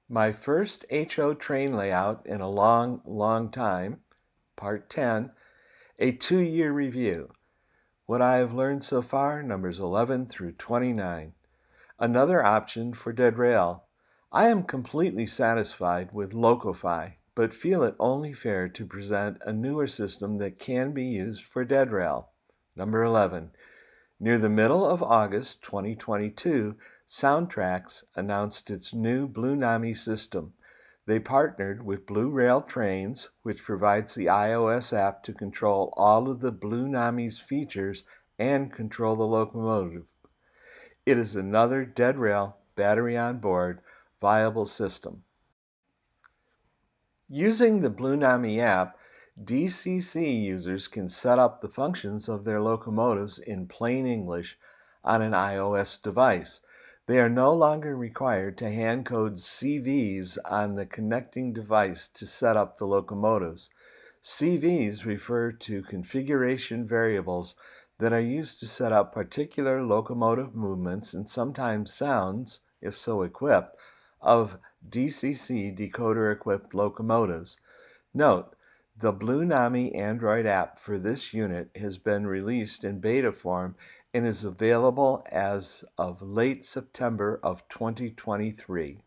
My first HO train layout in a long time, Part 10, a 2-year review. What I have learned so far, numbers 11 through 29. Another option for Deadrail. I am completely satisfied with LocoFi, but feel it only fair to present a newer system that can be used for Deadrail. Number 11. Near the middle of August 2022, SoundTraxx announced its new Blunami system. They partnered with Blue Rail Trains, which provides the iOS app to control all of the Blunami's features and control the locomotive. It is another Deadrail, battery on board, viable system. Using the Blunami app, DCC users can set up the functions of their locomotives in plain English on an iOS device. They are no longer required to hand code CVs on the connecting device to set up the locomotives. CVs refer to configuration variables that are used to set up particular locomotive movements and sometimes sounds, if so equipped, of DCC decoder-equipped locomotives. Note, the Blunami Android app for this unit has been released in beta form and is available as of late September of 2023.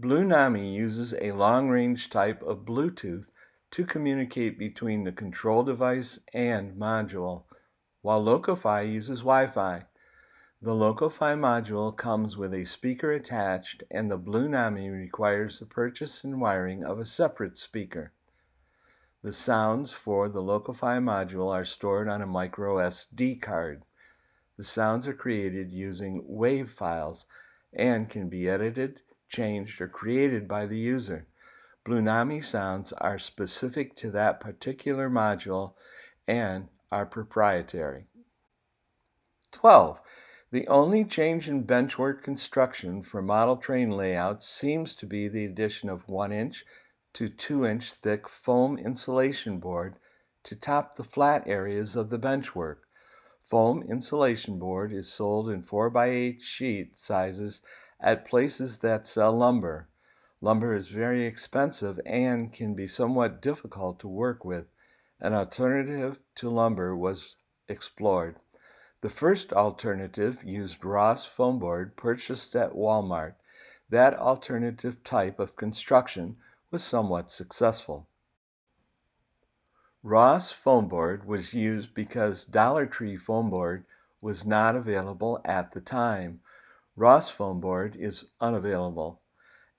Blunami uses a long-range type of Bluetooth to communicate between the control device and module, while LocoFi uses Wi-Fi. The LocoFi module comes with a speaker attached, and the Blunami requires the purchase and wiring of a separate speaker. The sounds for the LocoFi module are stored on a micro SD card. The sounds are created using WAV files and can be edited, changed, or created by the user. Blunami sounds are specific to that particular module and are proprietary. 12. The only change in benchwork construction for model train layouts seems to be the addition of 1-inch to 2-inch thick foam insulation board to top the flat areas of the benchwork. Foam insulation board is sold in 4x8 sheet sizes at places that sell lumber. Lumber is very expensive and can be somewhat difficult to work with. An alternative to lumber was explored. The first alternative used Ross foam board purchased at Walmart. That alternative type of construction was somewhat successful. Ross foam board was used because Dollar Tree foam board was not available at the time. Ross foam board is unavailable.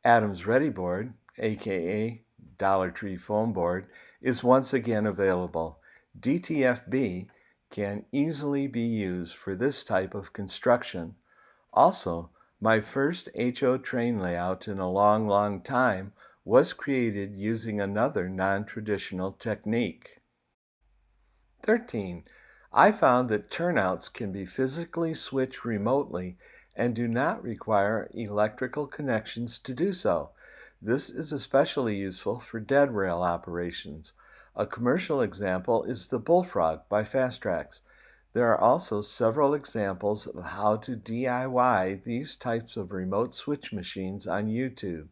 Adams Ready board, aka Dollar Tree foam board, is once again available. DTFB can easily be used for this type of construction. Also, my first HO train layout in a long time was created using another non-traditional technique. 13. I found that turnouts can be physically switched remotely and do not require electrical connections to do so. This is especially useful for Deadrail operations. A commercial example is the BULLFROG by SoundTraxx. There are also several examples of how to DIY these types of remote switch machines on YouTube.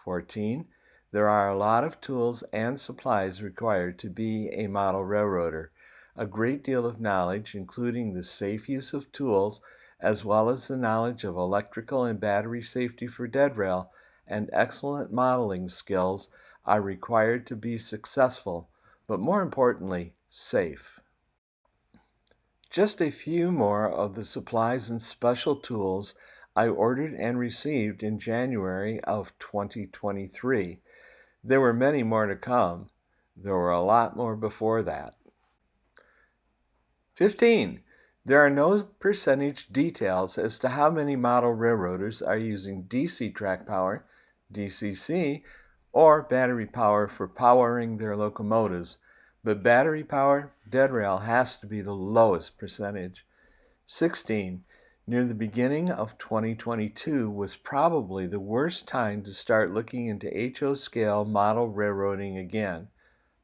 14. There are a lot of tools and supplies required to be a model railroader. A great deal of knowledge, including the safe use of tools, as well as the knowledge of electrical and battery safety for Deadrail, and excellent modeling skills are required to be successful, but more importantly, safe. Just a few more of the supplies and special tools I ordered and received in January of 2023. There were many more to come. There were a lot more before that. 15. There are no percentage details as to how many model railroaders are using DC track power, DCC, or battery power for powering their locomotives, but battery power, Deadrail has to be the lowest percentage. 16. Near the beginning of 2022 was probably the worst time to start looking into HO scale model railroading again.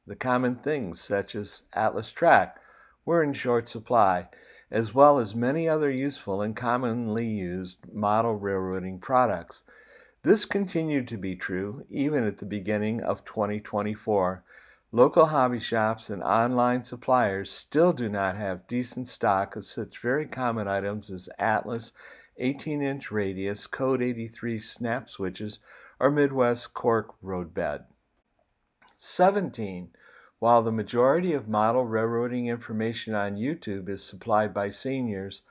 The common things, such as Atlas Track, were in short supply, as well as many other useful and commonly used model railroading products. This continued to be true even at the beginning of 2024. Local hobby shops and online suppliers still do not have decent stock of such very common items as Atlas 18-inch radius Code 83 snap switches or Midwest cork roadbed. 17. While the majority of model railroading information on YouTube is supplied by seniors,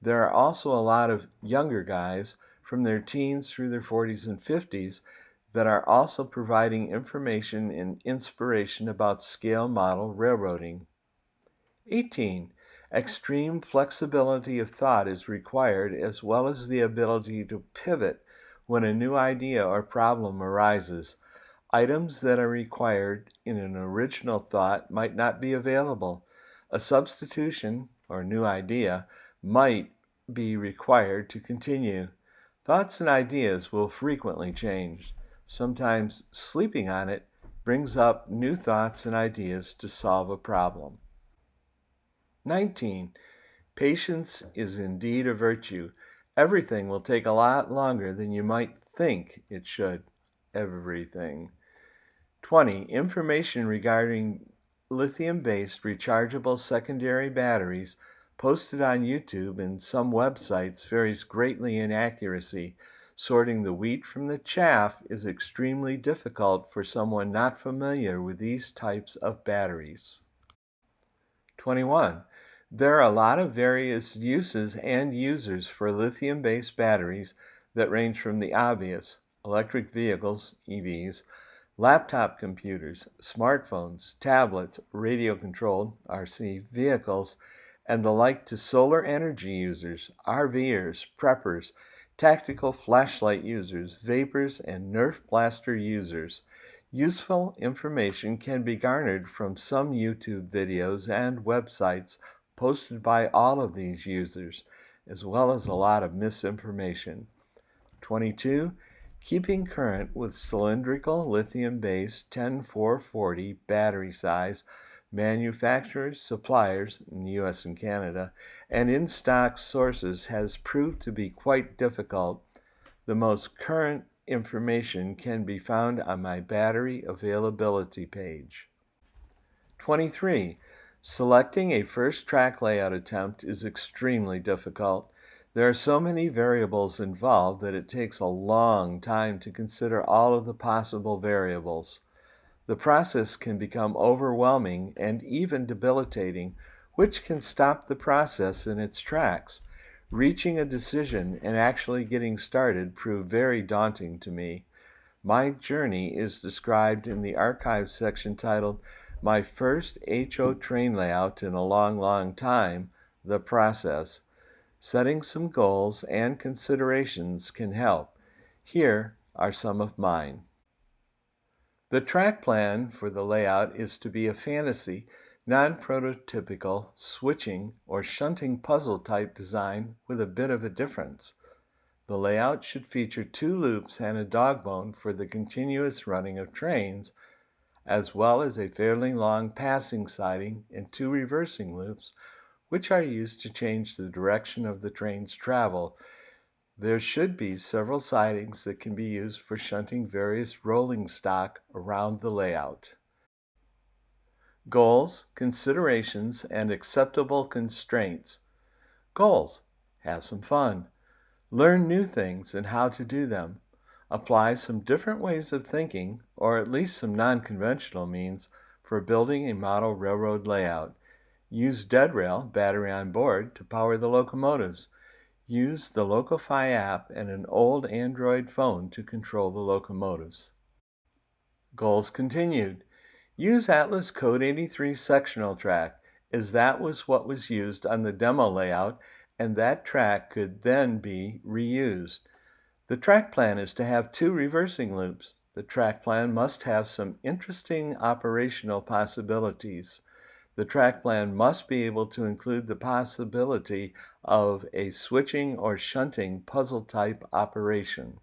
there are also a lot of younger guys from their teens through their 40s and 50s that are also providing information and inspiration about scale model railroading. 18. Extreme flexibility of thought is required, as well as the ability to pivot when a new idea or problem arises. Items that are required in an original thought might not be available. A substitution or new idea might be required to continue. Thoughts and ideas will frequently change. Sometimes sleeping on it brings up new thoughts and ideas to solve a problem. 19. Patience is indeed a virtue. Everything will take a lot longer than you might think it should. Everything. 20. Information regarding lithium-based rechargeable secondary batteries posted on YouTube and some websites varies greatly in accuracy. Sorting the wheat from the chaff is extremely difficult for someone not familiar with these types of batteries. 21. There are a lot of various uses and users for lithium-based batteries that range from the obvious, electric vehicles, EVs, laptop computers, smartphones, tablets, radio-controlled, RC vehicles, and the like to solar energy users, RVers, preppers, tactical flashlight users, vapors, and Nerf blaster users. Useful information can be garnered from some YouTube videos and websites posted by all of these users, as well as a lot of misinformation. 22. Keeping current with cylindrical lithium-based 10440 battery size manufacturers, suppliers in the US and Canada, and in-stock sources has proved to be quite difficult. The most current information can be found on my battery availability page. 23. Selecting a first track layout attempt is extremely difficult. There are so many variables involved that it takes a long time to consider all of the possible variables. The process can become overwhelming and even debilitating, which can stop the process in its tracks. Reaching a decision and actually getting started proved very daunting to me. My journey is described in the archives section titled My First HO Train Layout in a Long Time, The Process. Setting some goals and considerations can help. Here are some of mine. The track plan for the layout is to be a fantasy, non-prototypical, switching or shunting puzzle type design with a bit of a difference. The layout should feature 2 loops and a dog bone for the continuous running of trains, as well as a fairly long passing siding and 2 reversing loops, which are used to change the direction of the train's travel. There should be several sidings that can be used for shunting various rolling stock around the layout. Goals, considerations, and acceptable constraints. Goals: have some fun. Learn new things and how to do them. Apply some different ways of thinking, or at least some non-conventional means, for building a model railroad layout. Use Deadrail, battery on board, to power the locomotives. Use the LocoFi app and an old Android phone to control the locomotives. Goals continued. Use Atlas Code 83 sectional track, as that was what was used on the demo layout, and that track could then be reused. The track plan is to have 2 reversing loops. The track plan must have some interesting operational possibilities. The track plan must be able to include the possibility of a switching or shunting puzzle type operation.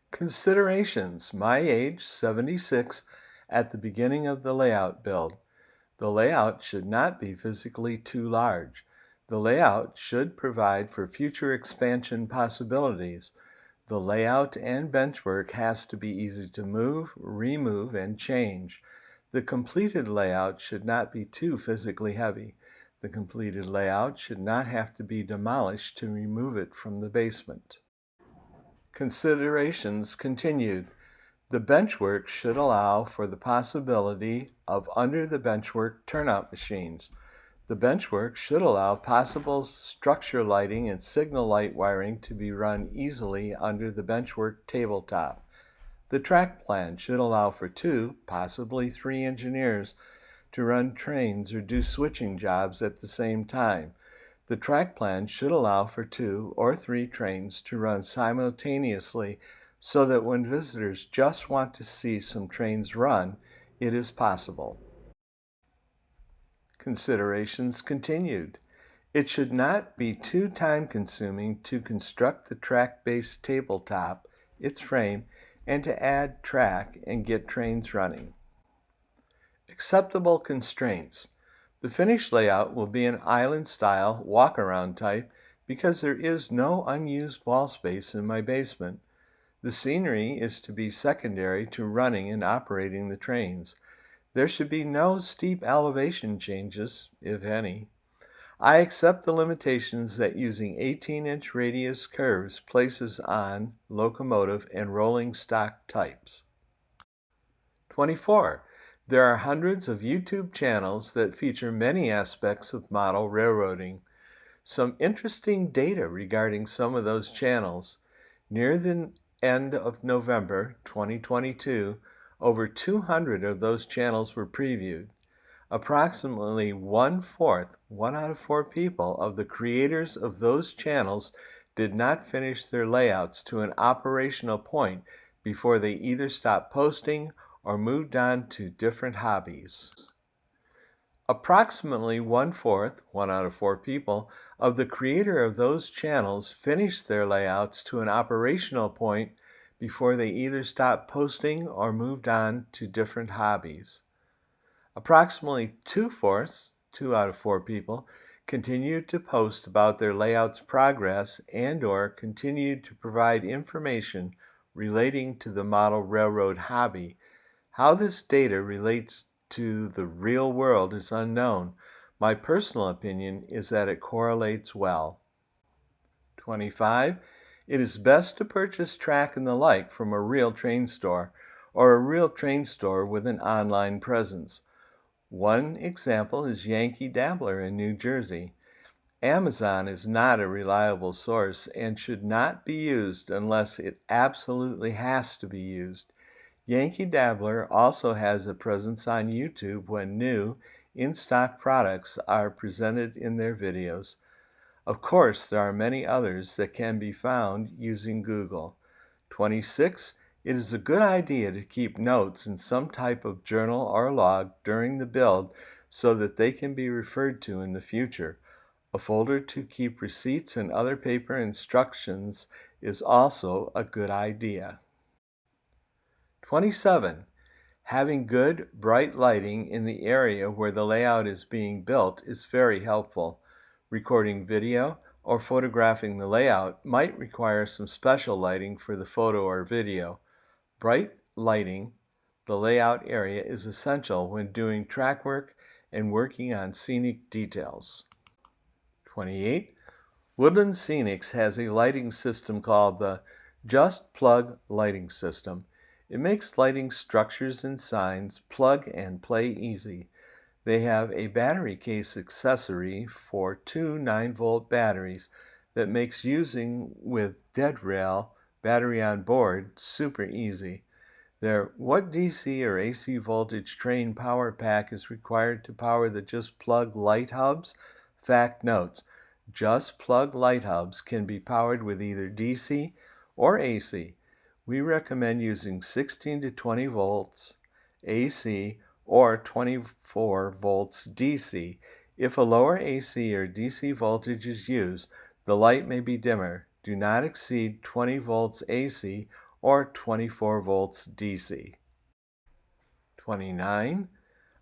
Considerations: my age, 76, at the beginning of the layout build. The layout should not be physically too large. The layout should provide for future expansion possibilities. The layout and benchwork has to be easy to move, remove, and change. The completed layout should not be too physically heavy. The completed layout should not have to be demolished to remove it from the basement. Considerations continued. The benchwork should allow for the possibility of under the benchwork turnout machines. The benchwork should allow possible structure lighting and signal light wiring to be run easily under the benchwork tabletop. The track plan should allow for 2, possibly 3 engineers to run trains or do switching jobs at the same time. The track plan should allow for 2 or 3 trains to run simultaneously so that when visitors just want to see some trains run, it is possible. Considerations continued. It should not be too time-consuming to construct the track-based tabletop, its frame, and to add track and get trains running. Acceptable constraints. The finished layout will be an island-style, walk-around type because there is no unused wall space in my basement. The scenery is to be secondary to running and operating the trains. There should be no steep elevation changes, if any. I accept the limitations that using 18-inch radius curves places on locomotive and rolling stock types. 24. There are hundreds of YouTube channels that feature many aspects of model railroading. Some interesting data regarding some of those channels. Near the end of November 2022, over 200 of those channels were previewed. Approximately 1/4, 1 out of 4 people of the creators of those channels did not finish their layouts to an operational point before they either stopped posting or moved on to different hobbies. Approximately 1/4, 1 out of 4 people, of the creator of those channels finished their layouts to an operational point before they either stopped posting or moved on to different hobbies. Approximately 2/4, 2 out of 4 people, continued to post about their layout's progress and/or continued to provide information relating to the model railroad hobby. How this data relates to the real world is unknown. My personal opinion is that it correlates well. 25. It is best to purchase track and the like from a real train store or a real train store with an online presence. One example is Yankee Dabbler in New Jersey. Amazon is not a reliable source and should not be used unless it absolutely has to be used. Yankee Dabbler also has a presence on YouTube when new, in-stock products are presented in their videos. Of course, there are many others that can be found using Google. 26. It is a good idea to keep notes in some type of journal or log during the build so that they can be referred to in the future. A folder to keep receipts and other paper instructions is also a good idea. 27. Having good, bright lighting in the area where the layout is being built is very helpful. Recording video or photographing the layout might require some special lighting for the photo or video. Bright lighting the layout area is essential when doing track work and working on scenic details. 28. Woodland Scenics has a lighting system called the Just Plug lighting system. It makes lighting structures and signs plug and play easy. They have a battery case accessory for 2 9-volt batteries that makes using with Deadrail battery on board super easy. Their what DC or AC voltage train power pack is required to power the Just Plug light hubs? Fact notes, Just Plug light hubs can be powered with either DC or AC. We recommend using 16 to 20 volts AC or 24 volts DC. If a lower AC or DC voltage is used, the light may be dimmer. Do not exceed 20 volts AC or 24 volts DC. 29.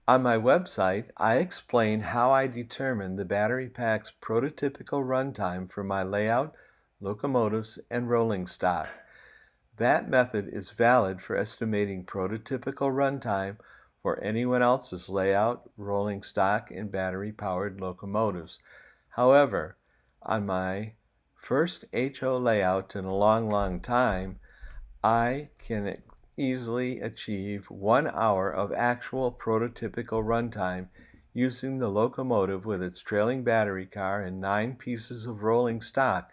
On my website, I explain how I determine the battery pack's prototypical runtime for my layout, locomotives, and rolling stock. That method is valid for estimating prototypical runtime for anyone else's layout, rolling stock, and battery-powered locomotives. However, on my first HO layout in a long time, I can easily achieve 1 hour of actual prototypical runtime using the locomotive with its trailing battery car and 9 pieces of rolling stock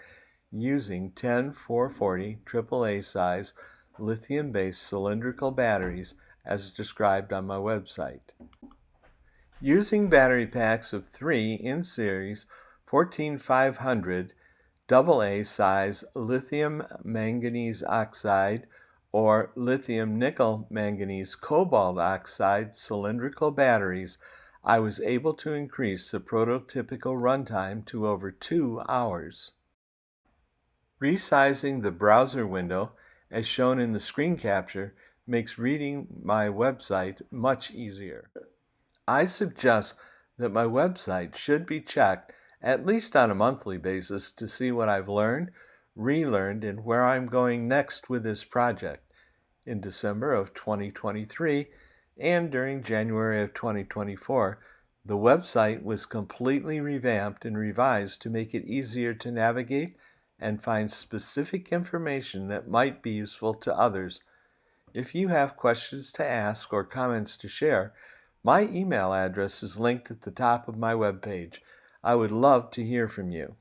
using 10 440 AAA size lithium-based cylindrical batteries as described on my website. Using battery packs of 3 in series 14500 AA size lithium manganese oxide or lithium nickel manganese cobalt oxide cylindrical batteries, I was able to increase the prototypical runtime to over 2 hours. Resizing the browser window, as shown in the screen capture, makes reading my website much easier. I suggest that my website should be checked at least on a monthly basis to see what I've learned, relearned, and where I'm going next with this project. In December of 2023 and during January of 2024, the website was completely revamped and revised to make it easier to navigate and find specific information that might be useful to others. If you have questions to ask or comments to share, my email address is linked at the top of my webpage. I would love to hear from you.